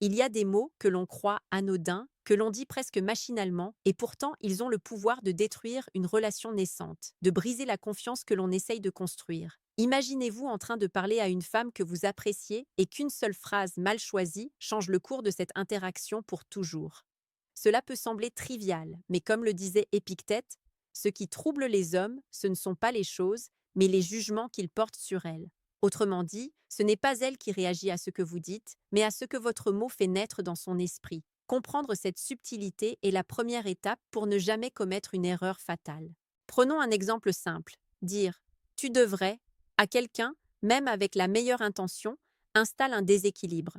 Il y a des mots que l'on croit anodins, que l'on dit presque machinalement, et pourtant ils ont le pouvoir de détruire une relation naissante, de briser la confiance que l'on essaye de construire. Imaginez-vous en train de parler à une femme que vous appréciez et qu'une seule phrase mal choisie change le cours de cette interaction pour toujours. Cela peut sembler trivial, mais comme le disait Épictète, ce qui trouble les hommes, ce ne sont pas les choses, mais les jugements qu'ils portent sur elles. Autrement dit, ce n'est pas elle qui réagit à ce que vous dites, mais à ce que votre mot fait naître dans son esprit. Comprendre cette subtilité est la première étape pour ne jamais commettre une erreur fatale. Prenons un exemple simple. Dire « tu devrais » à quelqu'un, même avec la meilleure intention, installe un déséquilibre.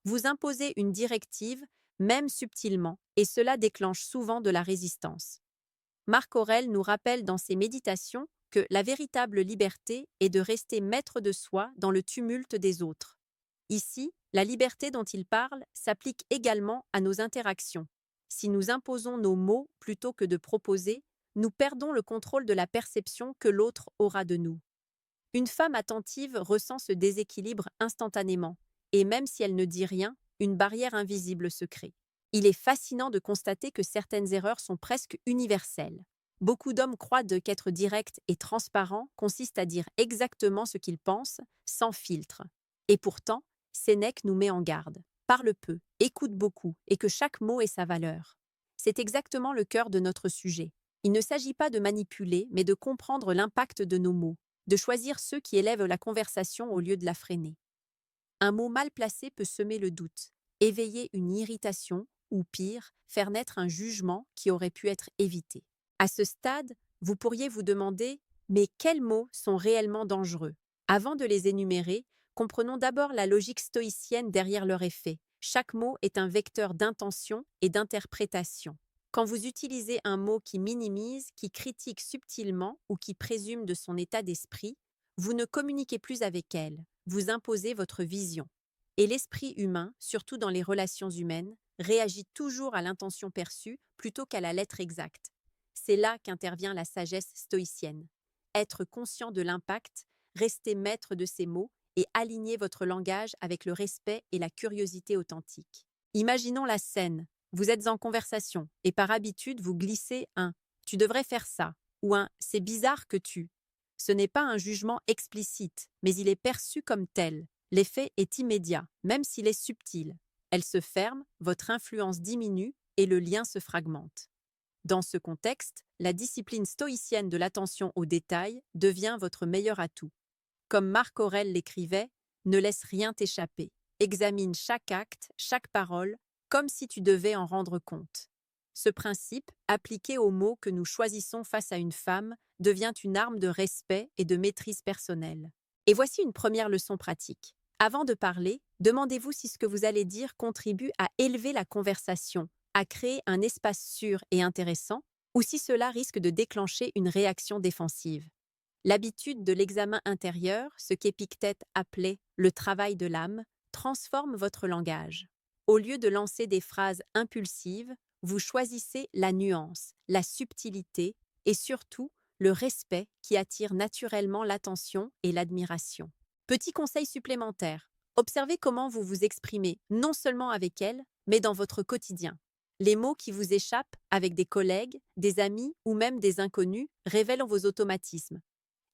Vous imposez une directive, même subtilement, et cela déclenche souvent de la résistance. Marc Aurèle nous rappelle dans ses méditations que la véritable liberté est de rester maître de soi dans le tumulte des autres. Ici, la liberté dont il parle s'applique également à nos interactions. Si nous imposons nos mots plutôt que de proposer, nous perdons le contrôle de la perception que l'autre aura de nous. Une femme attentive ressent ce déséquilibre instantanément, et même si elle ne dit rien, une barrière invisible se crée. Il est fascinant de constater que certaines erreurs sont presque universelles. Beaucoup d'hommes croient qu'être direct et transparent consiste à dire exactement ce qu'ils pensent, sans filtre. Et pourtant, Sénèque nous met en garde. Parle peu, écoute beaucoup, et que chaque mot ait sa valeur. C'est exactement le cœur de notre sujet. Il ne s'agit pas de manipuler, mais de comprendre l'impact de nos mots, de choisir ceux qui élèvent la conversation au lieu de la freiner. Un mot mal placé peut semer le doute, éveiller une irritation ou pire, faire naître un jugement qui aurait pu être évité. À ce stade, vous pourriez vous demander « mais quels mots sont réellement dangereux ?» Avant de les énumérer, comprenons d'abord la logique stoïcienne derrière leur effet. Chaque mot est un vecteur d'intention et d'interprétation. Quand vous utilisez un mot qui minimise, qui critique subtilement ou qui présume de son état d'esprit, vous ne communiquez plus avec elle, vous imposez votre vision. Et l'esprit humain, surtout dans les relations humaines, réagit toujours à l'intention perçue plutôt qu'à la lettre exacte. C'est là qu'intervient la sagesse stoïcienne. Être conscient de l'impact, rester maître de ses mots et aligner votre langage avec le respect et la curiosité authentique. Imaginons la scène. Vous êtes en conversation et par habitude vous glissez un « tu devrais faire ça » ou un « c'est bizarre que tu ». Ce n'est pas un jugement explicite, mais il est perçu comme tel. L'effet est immédiat, même s'il est subtil. Elle se ferme, votre influence diminue et le lien se fragmente. Dans ce contexte, la discipline stoïcienne de l'attention aux détails devient votre meilleur atout. Comme Marc Aurèle l'écrivait, ne laisse rien t'échapper. Examine chaque acte, chaque parole, comme si tu devais en rendre compte. Ce principe, appliqué aux mots que nous choisissons face à une femme, devient une arme de respect et de maîtrise personnelle. Et voici une première leçon pratique. Avant de parler, demandez-vous si ce que vous allez dire contribue à élever la conversation, à créer un espace sûr et intéressant, ou si cela risque de déclencher une réaction défensive. L'habitude de l'examen intérieur, ce qu'Épictète appelait le travail de l'âme, transforme votre langage. Au lieu de lancer des phrases impulsives, vous choisissez la nuance, la subtilité et surtout le respect qui attire naturellement l'attention et l'admiration. Petit conseil supplémentaire, observez comment vous vous exprimez non seulement avec elle, mais dans votre quotidien. Les mots qui vous échappent avec des collègues, des amis ou même des inconnus révèlent vos automatismes.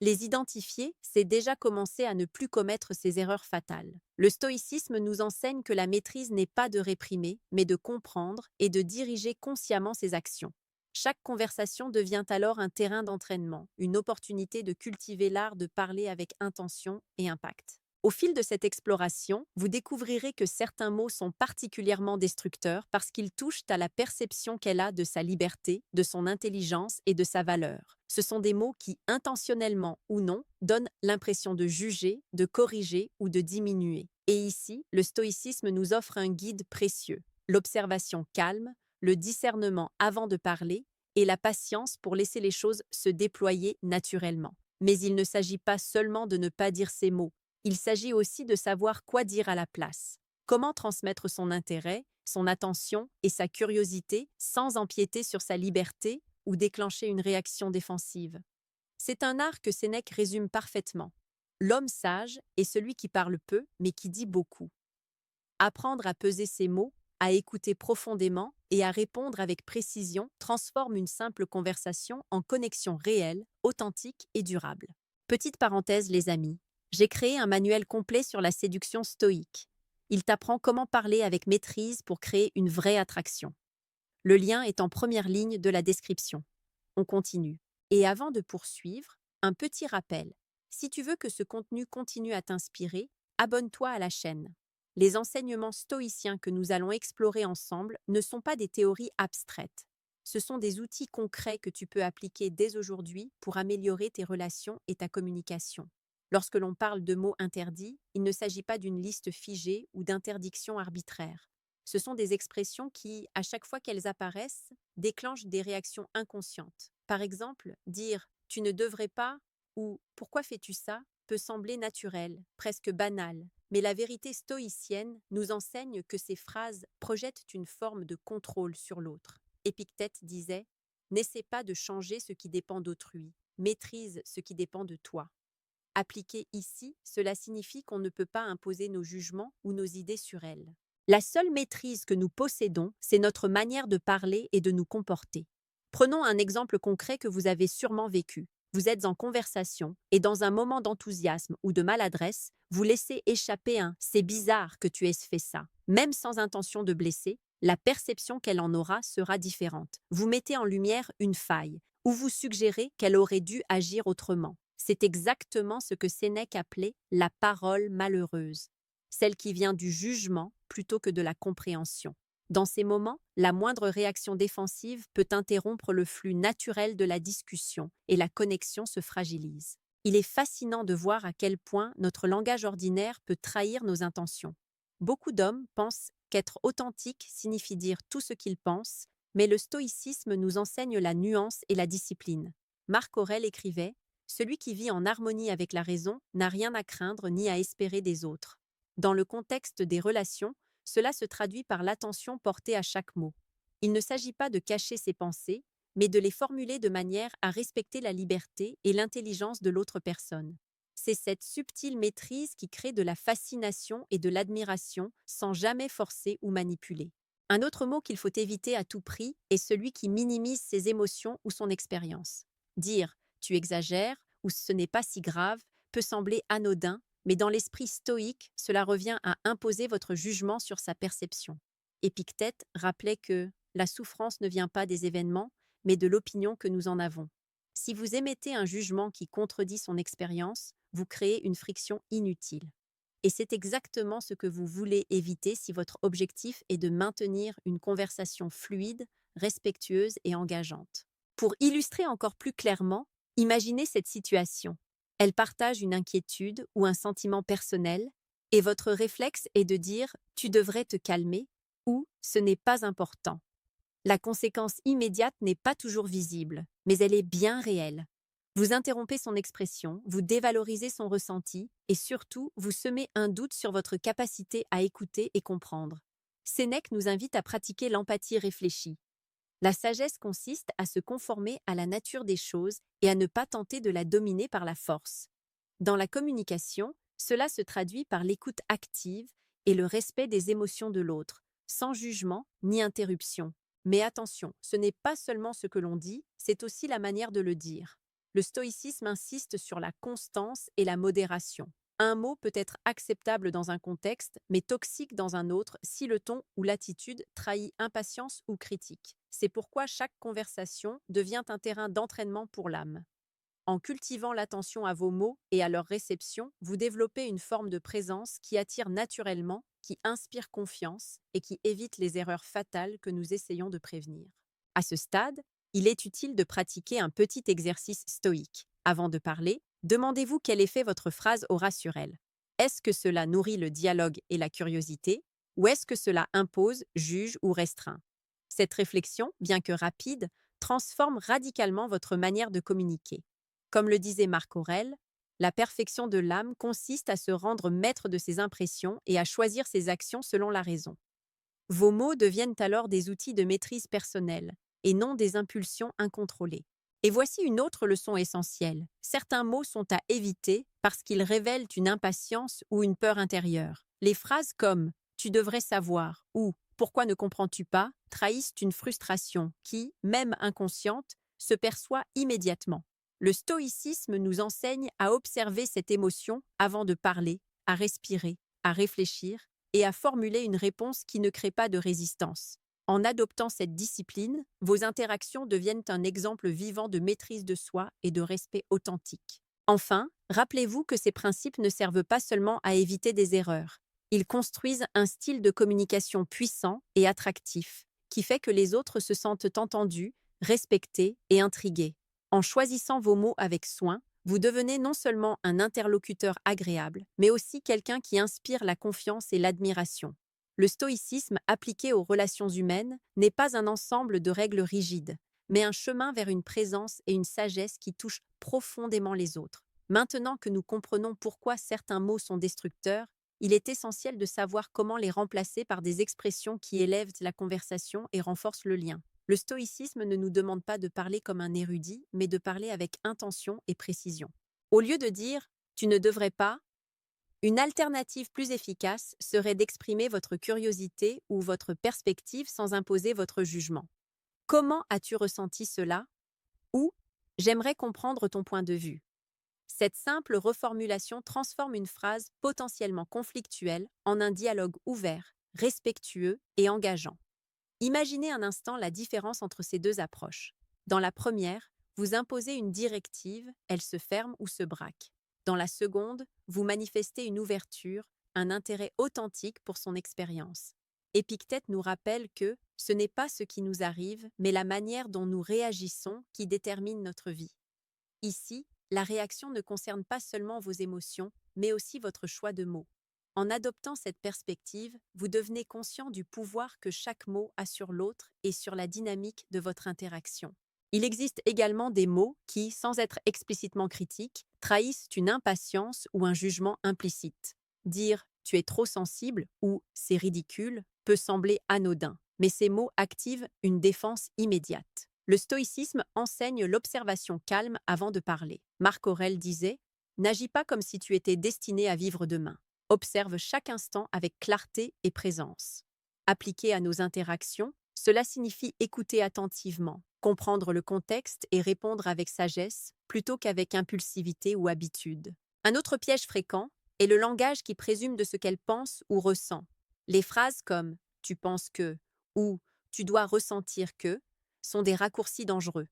Les identifier, c'est déjà commencer à ne plus commettre ces erreurs fatales. Le stoïcisme nous enseigne que la maîtrise n'est pas de réprimer, mais de comprendre et de diriger consciemment ses actions. Chaque conversation devient alors un terrain d'entraînement, une opportunité de cultiver l'art de parler avec intention et impact. Au fil de cette exploration, vous découvrirez que certains mots sont particulièrement destructeurs parce qu'ils touchent à la perception qu'elle a de sa liberté, de son intelligence et de sa valeur. Ce sont des mots qui, intentionnellement ou non, donnent l'impression de juger, de corriger ou de diminuer. Et ici, le stoïcisme nous offre un guide précieux, l'observation calme, le discernement avant de parler et la patience pour laisser les choses se déployer naturellement. Mais il ne s'agit pas seulement de ne pas dire ces mots. Il s'agit aussi de savoir quoi dire à la place. Comment transmettre son intérêt, son attention et sa curiosité sans empiéter sur sa liberté ou déclencher une réaction défensive. C'est un art que Sénèque résume parfaitement. L'homme sage est celui qui parle peu mais qui dit beaucoup. Apprendre à peser ses mots, à écouter profondément et à répondre avec précision transforme une simple conversation en connexion réelle, authentique et durable. Petite parenthèse, les amis, j'ai créé un manuel complet sur la séduction stoïque. Il t'apprend comment parler avec maîtrise pour créer une vraie attraction. Le lien est en première ligne de la description. On continue. Et avant de poursuivre, un petit rappel. Si tu veux que ce contenu continue à t'inspirer, abonne-toi à la chaîne. Les enseignements stoïciens que nous allons explorer ensemble ne sont pas des théories abstraites. Ce sont des outils concrets que tu peux appliquer dès aujourd'hui pour améliorer tes relations et ta communication. Lorsque l'on parle de mots interdits, il ne s'agit pas d'une liste figée ou d'interdictions arbitraires. Ce sont des expressions qui, à chaque fois qu'elles apparaissent, déclenchent des réactions inconscientes. Par exemple, dire « tu ne devrais pas » ou « pourquoi fais-tu ça » peut sembler naturel, presque banal, mais la vérité stoïcienne nous enseigne que ces phrases projettent une forme de contrôle sur l'autre. Épictète disait « N'essaie pas de changer ce qui dépend d'autrui, maîtrise ce qui dépend de toi ». Appliqué ici, cela signifie qu'on ne peut pas imposer nos jugements ou nos idées sur elles. La seule maîtrise que nous possédons, c'est notre manière de parler et de nous comporter. Prenons un exemple concret que vous avez sûrement vécu. Vous êtes en conversation et dans un moment d'enthousiasme ou de maladresse, vous laissez échapper un « c'est bizarre que tu aies fait ça ». Même sans intention de blesser, la perception qu'elle en aura sera différente. Vous mettez en lumière une faille ou vous suggérez qu'elle aurait dû agir autrement. C'est exactement ce que Sénèque appelait la parole malheureuse, celle qui vient du jugement plutôt que de la compréhension. Dans ces moments, la moindre réaction défensive peut interrompre le flux naturel de la discussion et la connexion se fragilise. Il est fascinant de voir à quel point notre langage ordinaire peut trahir nos intentions. Beaucoup d'hommes pensent qu'être authentique signifie dire tout ce qu'ils pensent, mais le stoïcisme nous enseigne la nuance et la discipline. Marc Aurèle écrivait « Celui qui vit en harmonie avec la raison n'a rien à craindre ni à espérer des autres ». Dans le contexte des relations, cela se traduit par l'attention portée à chaque mot. Il ne s'agit pas de cacher ses pensées, mais de les formuler de manière à respecter la liberté et l'intelligence de l'autre personne. C'est cette subtile maîtrise qui crée de la fascination et de l'admiration sans jamais forcer ou manipuler. Un autre mot qu'il faut éviter à tout prix est celui qui minimise ses émotions ou son expérience. Dire « tu exagères » ou « ce n'est pas si grave » peut sembler anodin, mais dans l'esprit stoïque, cela revient à imposer votre jugement sur sa perception. Épictète rappelait que la souffrance ne vient pas des événements, mais de l'opinion que nous en avons. Si vous émettez un jugement qui contredit son expérience, vous créez une friction inutile. Et c'est exactement ce que vous voulez éviter si votre objectif est de maintenir une conversation fluide, respectueuse et engageante. Pour illustrer encore plus clairement, imaginez cette situation. Elle partage une inquiétude ou un sentiment personnel, et votre réflexe est de dire « tu devrais te calmer » ou « ce n'est pas important ». La conséquence immédiate n'est pas toujours visible, mais elle est bien réelle. Vous interrompez son expression, vous dévalorisez son ressenti, et surtout, vous semez un doute sur votre capacité à écouter et comprendre. Sénèque nous invite à pratiquer l'empathie réfléchie. La sagesse consiste à se conformer à la nature des choses et à ne pas tenter de la dominer par la force. Dans la communication, cela se traduit par l'écoute active et le respect des émotions de l'autre, sans jugement ni interruption. Mais attention, ce n'est pas seulement ce que l'on dit, c'est aussi la manière de le dire. Le stoïcisme insiste sur la constance et la modération. Un mot peut être acceptable dans un contexte, mais toxique dans un autre si le ton ou l'attitude trahit impatience ou critique. C'est pourquoi chaque conversation devient un terrain d'entraînement pour l'âme. En cultivant l'attention à vos mots et à leur réception, vous développez une forme de présence qui attire naturellement, qui inspire confiance et qui évite les erreurs fatales que nous essayons de prévenir. À ce stade, il est utile de pratiquer un petit exercice stoïque. Avant de parler, demandez-vous quel effet votre phrase aura sur elle. Est-ce que cela nourrit le dialogue et la curiosité, ou est-ce que cela impose, juge ou restreint? Cette réflexion, bien que rapide, transforme radicalement votre manière de communiquer. Comme le disait Marc Aurèle, la perfection de l'âme consiste à se rendre maître de ses impressions et à choisir ses actions selon la raison. Vos mots deviennent alors des outils de maîtrise personnelle et non des impulsions incontrôlées. Et voici une autre leçon essentielle. Certains mots sont à éviter parce qu'ils révèlent une impatience ou une peur intérieure. Les phrases comme « tu devrais savoir ou pourquoi ne comprends-tu pas trahissent une frustration qui, même inconsciente, se perçoit immédiatement. Le stoïcisme nous enseigne à observer cette émotion avant de parler, à respirer, à réfléchir et à formuler une réponse qui ne crée pas de résistance. En adoptant cette discipline, vos interactions deviennent un exemple vivant de maîtrise de soi et de respect authentique. Enfin, rappelez-vous que ces principes ne servent pas seulement à éviter des erreurs. Ils construisent un style de communication puissant et attractif, qui fait que les autres se sentent entendus, respectés et intrigués. En choisissant vos mots avec soin, vous devenez non seulement un interlocuteur agréable, mais aussi quelqu'un qui inspire la confiance et l'admiration. Le stoïcisme appliqué aux relations humaines n'est pas un ensemble de règles rigides, mais un chemin vers une présence et une sagesse qui touchent profondément les autres. Maintenant que nous comprenons pourquoi certains mots sont destructeurs, il est essentiel de savoir comment les remplacer par des expressions qui élèvent la conversation et renforcent le lien. Le stoïcisme ne nous demande pas de parler comme un érudit, mais de parler avec intention et précision. Au lieu de dire « tu ne devrais pas », une alternative plus efficace serait d'exprimer votre curiosité ou votre perspective sans imposer votre jugement. Comment as-tu ressenti cela? Ou j'aimerais comprendre ton point de vue. Cette simple reformulation transforme une phrase potentiellement conflictuelle en un dialogue ouvert, respectueux et engageant. Imaginez un instant la différence entre ces deux approches. Dans la première, vous imposez une directive, elle se ferme ou se braque. Dans la seconde, vous manifestez une ouverture, un intérêt authentique pour son expérience. Épictète nous rappelle que ce n'est pas ce qui nous arrive, mais la manière dont nous réagissons qui détermine notre vie. Ici, la réaction ne concerne pas seulement vos émotions, mais aussi votre choix de mots. En adoptant cette perspective, vous devenez conscient du pouvoir que chaque mot a sur l'autre et sur la dynamique de votre interaction. Il existe également des mots qui, sans être explicitement critiques, trahissent une impatience ou un jugement implicite. Dire « tu es trop sensible » ou « c'est ridicule » peut sembler anodin, mais ces mots activent une défense immédiate. Le stoïcisme enseigne l'observation calme avant de parler. Marc Aurèle disait « N'agis pas comme si tu étais destiné à vivre demain. Observe chaque instant avec clarté et présence. » Appliqué à nos interactions, cela signifie écouter attentivement, comprendre le contexte et répondre avec sagesse plutôt qu'avec impulsivité ou habitude. Un autre piège fréquent est le langage qui présume de ce qu'elle pense ou ressent. Les phrases comme « tu penses que » ou « tu dois ressentir que » sont des raccourcis dangereux.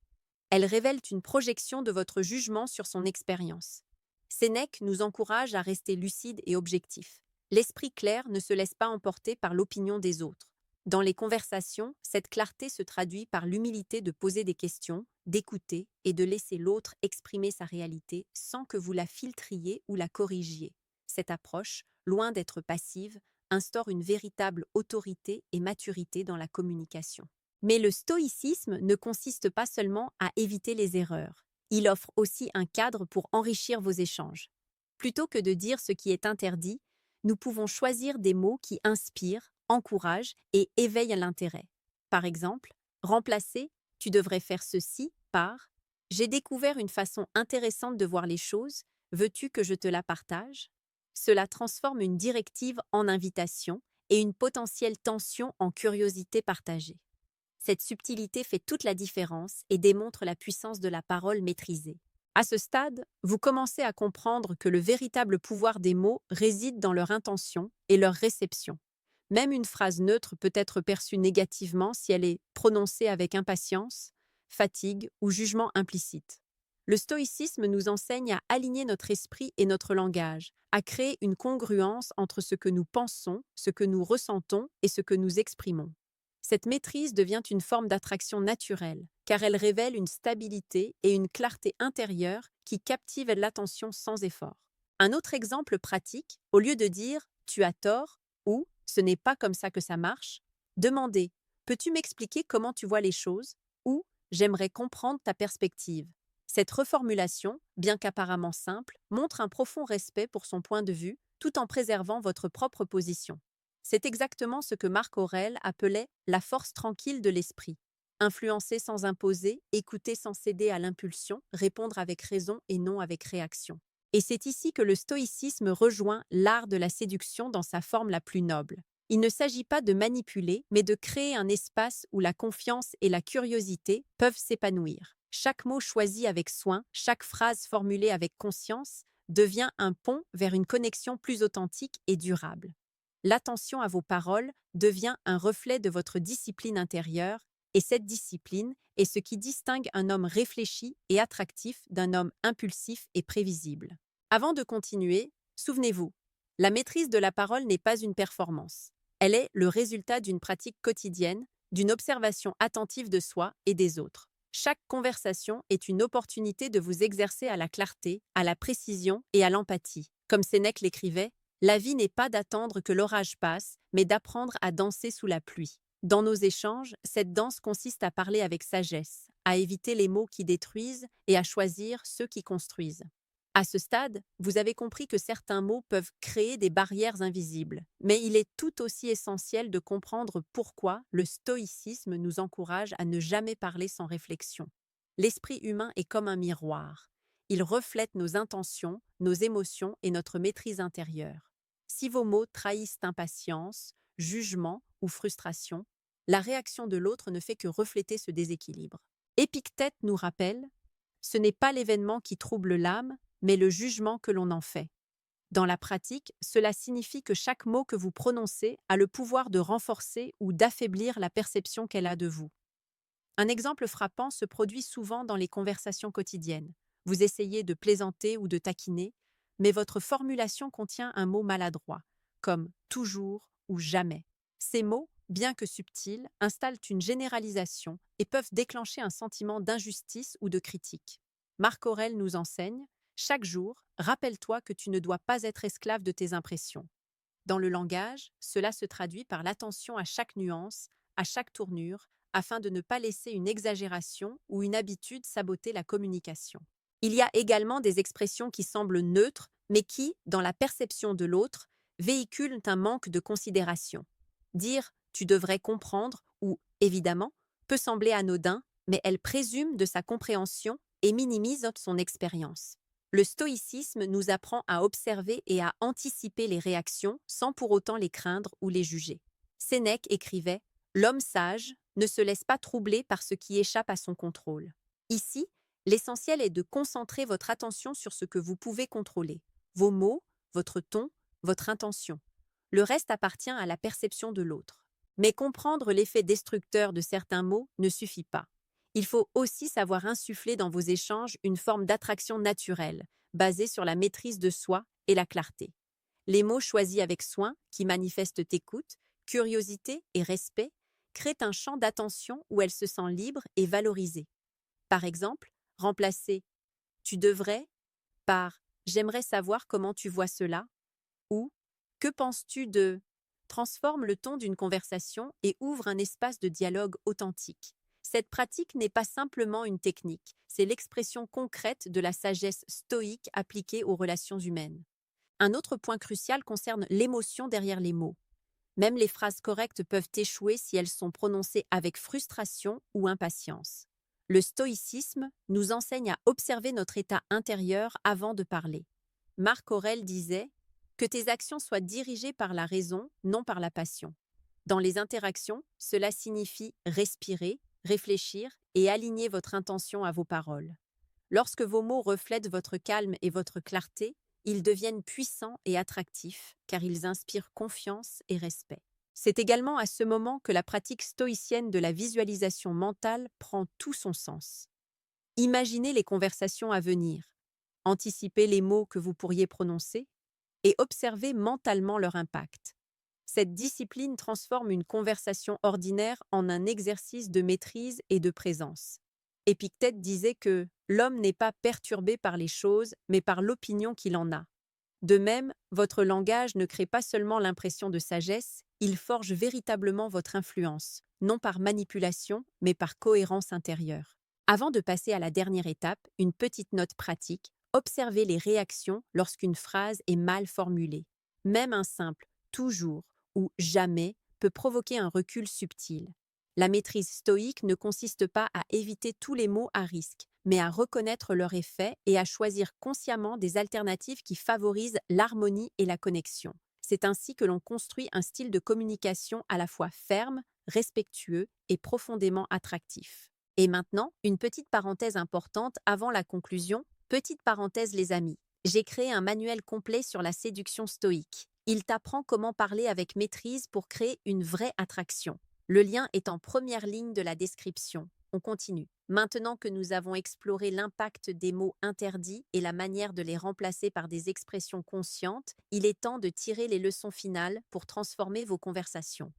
Elles révèlent une projection de votre jugement sur son expérience. Sénèque nous encourage à rester lucide et objectif. L'esprit clair ne se laisse pas emporter par l'opinion des autres. Dans les conversations, cette clarté se traduit par l'humilité de poser des questions, d'écouter et de laisser l'autre exprimer sa réalité sans que vous la filtriez ou la corrigiez. Cette approche, loin d'être passive, instaure une véritable autorité et maturité dans la communication. Mais le stoïcisme ne consiste pas seulement à éviter les erreurs. Il offre aussi un cadre pour enrichir vos échanges. Plutôt que de dire ce qui est interdit, nous pouvons choisir des mots qui inspirent, encouragent et éveillent l'intérêt. Par exemple, remplacer « tu devrais faire ceci » par « j'ai découvert une façon intéressante de voir les choses, veux-tu que je te la partage ?» Cela transforme une directive en invitation et une potentielle tension en curiosité partagée. Cette subtilité fait toute la différence et démontre la puissance de la parole maîtrisée. À ce stade, vous commencez à comprendre que le véritable pouvoir des mots réside dans leur intention et leur réception. Même une phrase neutre peut être perçue négativement si elle est prononcée avec impatience, fatigue ou jugement implicite. Le stoïcisme nous enseigne à aligner notre esprit et notre langage, à créer une congruence entre ce que nous pensons, ce que nous ressentons et ce que nous exprimons. Cette maîtrise devient une forme d'attraction naturelle, car elle révèle une stabilité et une clarté intérieure qui captivent l'attention sans effort. Un autre exemple pratique, au lieu de dire « tu as tort » ou « ce n'est pas comme ça que ça marche », demandez « peux-tu m'expliquer comment tu vois les choses » ou « j'aimerais comprendre ta perspective ». Cette reformulation, bien qu'apparemment simple, montre un profond respect pour son point de vue, tout en préservant votre propre position. C'est exactement ce que Marc Aurèle appelait la force tranquille de l'esprit. Influencer sans imposer, écouter sans céder à l'impulsion, répondre avec raison et non avec réaction. Et c'est ici que le stoïcisme rejoint l'art de la séduction dans sa forme la plus noble. Il ne s'agit pas de manipuler, mais de créer un espace où la confiance et la curiosité peuvent s'épanouir. Chaque mot choisi avec soin, chaque phrase formulée avec conscience, devient un pont vers une connexion plus authentique et durable. L'attention à vos paroles devient un reflet de votre discipline intérieure, et cette discipline est ce qui distingue un homme réfléchi et attractif d'un homme impulsif et prévisible. Avant de continuer, souvenez-vous, la maîtrise de la parole n'est pas une performance. Elle est le résultat d'une pratique quotidienne, d'une observation attentive de soi et des autres. Chaque conversation est une opportunité de vous exercer à la clarté, à la précision et à l'empathie. Comme Sénèque l'écrivait, la vie n'est pas d'attendre que l'orage passe, mais d'apprendre à danser sous la pluie. Dans nos échanges, cette danse consiste à parler avec sagesse, à éviter les mots qui détruisent et à choisir ceux qui construisent. À ce stade, vous avez compris que certains mots peuvent créer des barrières invisibles, mais il est tout aussi essentiel de comprendre pourquoi le stoïcisme nous encourage à ne jamais parler sans réflexion. L'esprit humain est comme un miroir. Il reflète nos intentions, nos émotions et notre maîtrise intérieure. Si vos mots trahissent impatience, jugement ou frustration, la réaction de l'autre ne fait que refléter ce déséquilibre. Épictète nous rappelle: ce n'est pas l'événement qui trouble l'âme, mais le jugement que l'on en fait. Dans la pratique, cela signifie que chaque mot que vous prononcez a le pouvoir de renforcer ou d'affaiblir la perception qu'elle a de vous. Un exemple frappant se produit souvent dans les conversations quotidiennes. Vous essayez de plaisanter ou de taquiner, mais votre formulation contient un mot maladroit, comme toujours ou jamais. Ces mots, bien que subtils, installent une généralisation et peuvent déclencher un sentiment d'injustice ou de critique. Marc Aurèle nous enseigne: chaque jour, rappelle-toi que tu ne dois pas être esclave de tes impressions. Dans le langage, cela se traduit par l'attention à chaque nuance, à chaque tournure, afin de ne pas laisser une exagération ou une habitude saboter la communication. Il y a également des expressions qui semblent neutres, mais qui, dans la perception de l'autre, véhiculent un manque de considération. Dire «tu devrais comprendre» ou «évidemment» peut sembler anodin, mais elle présume de sa compréhension et minimise son expérience. Le stoïcisme nous apprend à observer et à anticiper les réactions sans pour autant les craindre ou les juger. Sénèque écrivait: l'homme sage ne se laisse pas troubler par ce qui échappe à son contrôle. Ici, l'essentiel est de concentrer votre attention sur ce que vous pouvez contrôler: vos mots, votre ton, votre intention. Le reste appartient à la perception de l'autre. Mais comprendre l'effet destructeur de certains mots ne suffit pas. Il faut aussi savoir insuffler dans vos échanges une forme d'attraction naturelle, basée sur la maîtrise de soi et la clarté. Les mots choisis avec soin, qui manifestent écoute, curiosité et respect, créent un champ d'attention où elle se sent libre et valorisée. Par exemple, remplacer «tu devrais» par «j'aimerais savoir comment tu vois cela» ou «que penses-tu de» transforme le ton d'une conversation et ouvre un espace de dialogue authentique. Cette pratique n'est pas simplement une technique, c'est l'expression concrète de la sagesse stoïque appliquée aux relations humaines. Un autre point crucial concerne l'émotion derrière les mots. Même les phrases correctes peuvent échouer si elles sont prononcées avec frustration ou impatience. Le stoïcisme nous enseigne à observer notre état intérieur avant de parler. Marc Aurèle disait: que tes actions soient dirigées par la raison, non par la passion. Dans les interactions, cela signifie respirer, réfléchir et aligner votre intention à vos paroles. Lorsque vos mots reflètent votre calme et votre clarté, ils deviennent puissants et attractifs, car ils inspirent confiance et respect. C'est également à ce moment que la pratique stoïcienne de la visualisation mentale prend tout son sens. Imaginez les conversations à venir, anticipez les mots que vous pourriez prononcer et observez mentalement leur impact. Cette discipline transforme une conversation ordinaire en un exercice de maîtrise et de présence. Épictète disait que l'homme n'est pas perturbé par les choses, mais par l'opinion qu'il en a. De même, votre langage ne crée pas seulement l'impression de sagesse, il forge véritablement votre influence, non par manipulation, mais par cohérence intérieure. Avant de passer à la dernière étape, une petite note pratique: observez les réactions lorsqu'une phrase est mal formulée. Même un simple toujours ou jamais peut provoquer un recul subtil. La maîtrise stoïque ne consiste pas à éviter tous les mots à risque, mais à reconnaître leur effet et à choisir consciemment des alternatives qui favorisent l'harmonie et la connexion. C'est ainsi que l'on construit un style de communication à la fois ferme, respectueux et profondément attractif. Et maintenant, une petite parenthèse importante avant la conclusion. Petite parenthèse les amis. J'ai créé un manuel complet sur la séduction stoïque. Il t'apprend comment parler avec maîtrise pour créer une vraie attraction. Le lien est en première ligne de la description. On continue. Maintenant que nous avons exploré l'impact des mots interdits et la manière de les remplacer par des expressions conscientes, il est temps de tirer les leçons finales pour transformer vos conversations.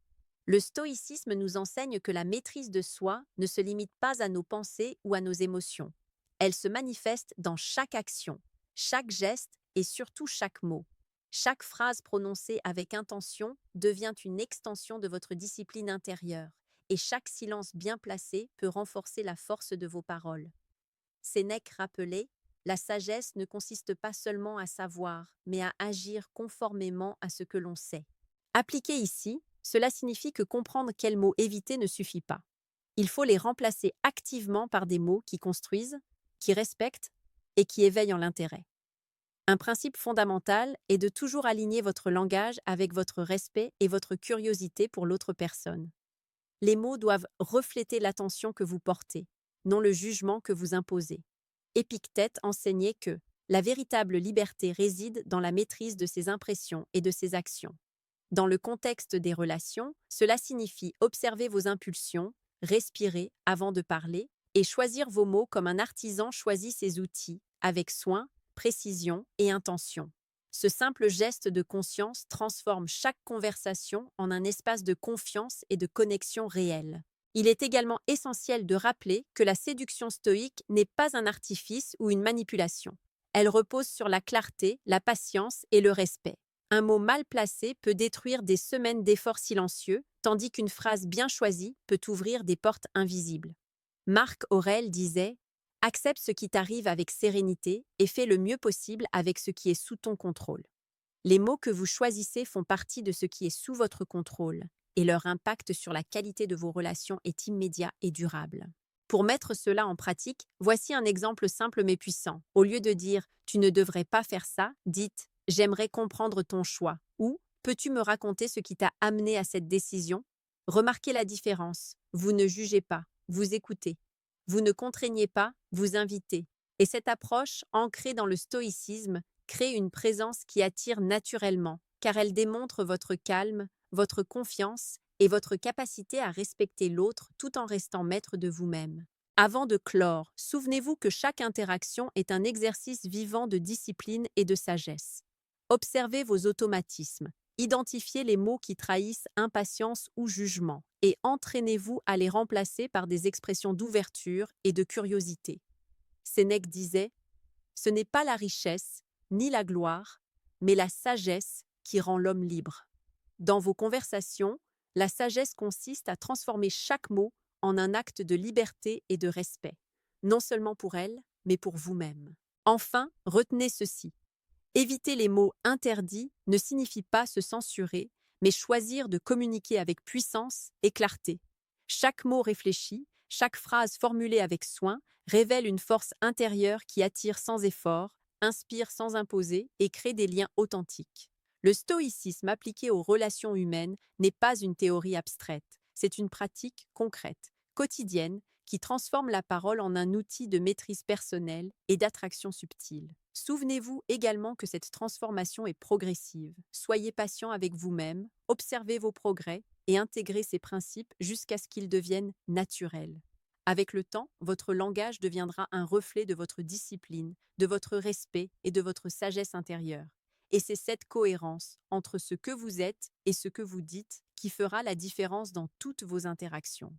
Le stoïcisme nous enseigne que la maîtrise de soi ne se limite pas à nos pensées ou à nos émotions. Elle se manifeste dans chaque action, chaque geste et surtout chaque mot. Chaque phrase prononcée avec intention devient une extension de votre discipline intérieure, et chaque silence bien placé peut renforcer la force de vos paroles. Sénèque rappelait, la sagesse ne consiste pas seulement à savoir, mais à agir conformément à ce que l'on sait. Appliqué ici, cela signifie que comprendre quels mots éviter ne suffit pas. Il faut les remplacer activement par des mots qui construisent, qui respectent et qui éveillent en l'intérêt. Un principe fondamental est de toujours aligner votre langage avec votre respect et votre curiosité pour l'autre personne. Les mots doivent refléter l'attention que vous portez, non le jugement que vous imposez. Épictète enseignait que la véritable liberté réside dans la maîtrise de ses impressions et de ses actions. Dans le contexte des relations, cela signifie observer vos impulsions, respirer avant de parler et choisir vos mots comme un artisan choisit ses outils, avec soin, précision et intention. Ce simple geste de conscience transforme chaque conversation en un espace de confiance et de connexion réelle. Il est également essentiel de rappeler que la séduction stoïque n'est pas un artifice ou une manipulation. Elle repose sur la clarté, la patience et le respect. Un mot mal placé peut détruire des semaines d'efforts silencieux, tandis qu'une phrase bien choisie peut ouvrir des portes invisibles. Marc Aurèle disait « Accepte ce qui t'arrive avec sérénité et fais le mieux possible avec ce qui est sous ton contrôle. » Les mots que vous choisissez font partie de ce qui est sous votre contrôle, et leur impact sur la qualité de vos relations est immédiat et durable. Pour mettre cela en pratique, voici un exemple simple mais puissant. Au lieu de dire « Tu ne devrais pas faire ça », dites « J'aimerais comprendre ton choix » ou « Peux-tu me raconter ce qui t'a amené à cette décision ?» Remarquez la différence. Vous ne jugez pas, vous écoutez. Vous ne contraignez pas, vous invitez. Et cette approche, ancrée dans le stoïcisme, crée une présence qui attire naturellement, car elle démontre votre calme, votre confiance et votre capacité à respecter l'autre tout en restant maître de vous-même. Avant de clore, souvenez-vous que chaque interaction est un exercice vivant de discipline et de sagesse. Observez vos automatismes, identifiez les mots qui trahissent impatience ou jugement, et entraînez-vous à les remplacer par des expressions d'ouverture et de curiosité. Sénèque disait « Ce n'est pas la richesse, ni la gloire, mais la sagesse qui rend l'homme libre. » Dans vos conversations, la sagesse consiste à transformer chaque mot en un acte de liberté et de respect, non seulement pour elle, mais pour vous-même. Enfin, retenez ceci. Éviter les mots interdits ne signifie pas se censurer, mais choisir de communiquer avec puissance et clarté. Chaque mot réfléchi, chaque phrase formulée avec soin révèle une force intérieure qui attire sans effort, inspire sans imposer et crée des liens authentiques. Le stoïcisme appliqué aux relations humaines n'est pas une théorie abstraite, c'est une pratique concrète, quotidienne, qui transforme la parole en un outil de maîtrise personnelle et d'attraction subtile. Souvenez-vous également que cette transformation est progressive. Soyez patient avec vous-même, observez vos progrès et intégrez ces principes jusqu'à ce qu'ils deviennent naturels. Avec le temps, votre langage deviendra un reflet de votre discipline, de votre respect et de votre sagesse intérieure. Et c'est cette cohérence entre ce que vous êtes et ce que vous dites qui fera la différence dans toutes vos interactions.